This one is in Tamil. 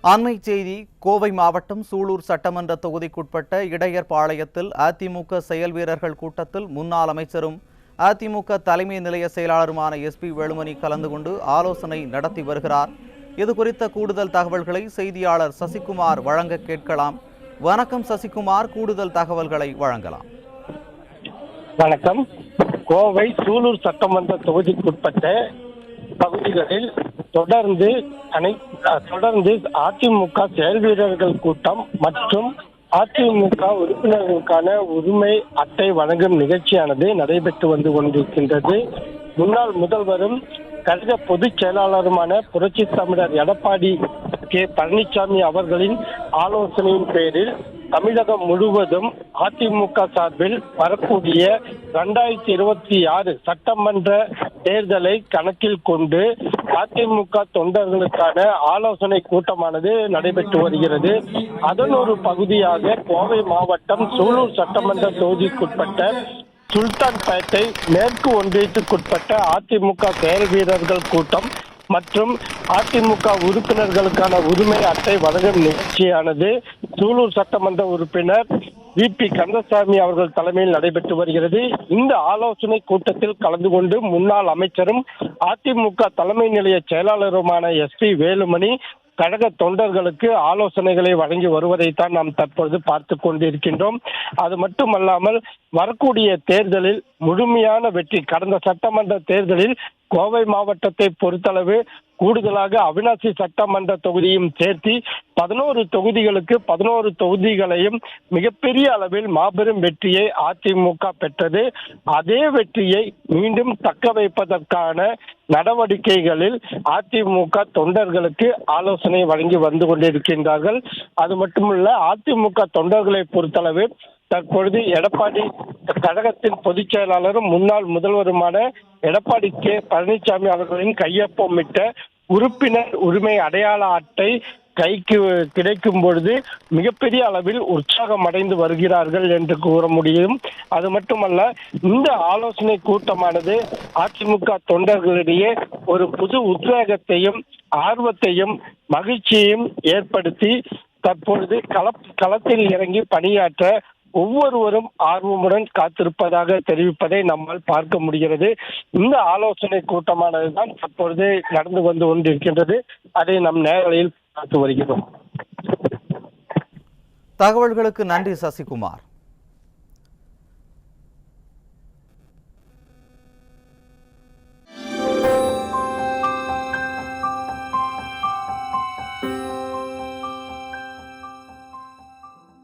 அண்மை செய்தி. கோவை மாவட்டம் சூலூர் சட்டமன்ற தொகுதிக்குட்பட்ட இடையர்பாளையத்தில் அதிமுக செயல் வீரர்கள் கூட்டத்தில் முன்னாள் அமைச்சரும் அதிமுக தலைமை நிலைய செயலாளருமான எஸ்பி வேலுமணி கலந்து கொண்டு ஆலோசனை நடத்தி வருகிறார். இது குறித்த கூடுதல் தகவல்களை செய்தியாளர் சசிகுமார் வழங்க கேட்கலாம். வணக்கம் சசிகுமார், கூடுதல் தகவல்களை வழங்கலாம். வணக்கம். கோவை சூலூர் சட்டமன்ற தொகுதிக்குட்பட்ட பகுதிகளில் தொடர்ந்து அதிமுக செயல் வீரர்கள் கூட்டம் மற்றும் அதிமுக உறுப்பினர்களுக்கான உரிமை அட்டை வழங்கும் நிகழ்ச்சியானது நடைபெற்று வந்து கொண்டிருக்கின்றது. முன்னாள் முதல்வரும் கழக பொதுச் செயலாளருமான புரட்சி தமிழர் எடப்பாடி கே பழனிசாமி அவர்களின் ஆலோசனையின் பேரில் தமிழகம் முழுவதும் அதிமுக சார்பில் வரக்கூடிய 2026 சட்டமன்ற தேர்தலை கணக்கில் கொண்டு அதிமுக தொண்டர்களுக்கான ஆலோசனை கூட்டமானது நடைபெற்று வருகிறது. அதன் ஒரு பகுதியாக கோவை மாவட்டம் சூலூர் சட்டமன்ற தொகுதிக்குட்பட்ட சுல்தான்பேட்டை மேற்கு ஒன்றியத்துக்குட்பட்ட அதிமுக செயல் வீரர்கள் கூட்டம் மற்றும் அதிமுக உறுப்பினர்களுக்கான உரிமை அட்டை வழங்கும் நிகழ்ச்சியானது சூலூர் சட்டமன்ற உறுப்பினர் VP கந்தசாமி அவர்கள் தலைமையில் நடைபெற்று வருகிறது. இந்த ஆலோசனை கூட்டத்தில் கலந்து கொண்டு முன்னாள் அமைச்சரும் அதிமுக தலைமை நிலைய செயலாளருமான SP வேலுமணி கழக தொண்டர்களுக்கு ஆலோசனைகளை வழங்கி வருவதைத்தான் நாம் தற்பொழுது பார்த்து கொண்டிருக்கின்றோம். அது மட்டுமல்லாமல் வரக்கூடிய தேர்தலில் முழுமையான வெற்றி, கடந்த சட்டமன்ற தேர்தலில் கோவை மாவட்டத்தை பொறுத்தளவு கூடுதலாக அவிநாசி சட்டமன்ற தொகுதியும் சேர்த்து 11 தொகுதிகளுக்கு 11 தொகுதிகளையும் மிகப்பெரிய அளவில் மாபெரும் வெற்றியை அதிமுக பெற்றது. அதே வெற்றியை மீண்டும் தக்க வைப்பதற்கான நடவடிக்கைகளில் அதிமுக தொண்டர்களுக்கு ஆலோசனை வழங்கி வந்து கொண்டிருக்கின்றார்கள். அது மட்டுமல்ல, அதிமுக தொண்டர்களை பொறுத்தளவு தற்பொழுது எடப்பாடி கழகத்தின் பொதுச் செயலாளரும் முன்னாள் முதல்வருமான எடப்பாடி கே பழனிசாமி அவர்களின் கையொப்பமிட்ட உறுப்பினர் உரிமை அடையாள அட்டை கைக்கு கிடைக்கும் பொழுது மிகப்பெரிய அளவில் உற்சாகம் அடைந்து வருகிறார்கள் என்று கூற முடியும். அது மட்டுமல்ல, இந்த ஆலோசனை கூட்டமானது அதிமுக தொண்டர்களிடையே ஒரு புது உத்வேகத்தையும் ஆர்வத்தையும் மகிழ்ச்சியையும் ஏற்படுத்தி தற்பொழுது களத்தில் இறங்கி பணியாற்ற ஒவ்வொருவரும் ஆர்வமுடன் காத்திருப்பதாக தெரிவிப்பதை நம்மால் பார்க்க முடிகிறது. இந்த ஆலோசனை கூட்டமானதுதான் தற்பொழுது நடந்து வந்து கொண்டிருக்கின்றது. அதை நம் நேரலையில் பார்த்து வருகிறோம். தகவல்களுக்கு நன்றி சசிகுமார்.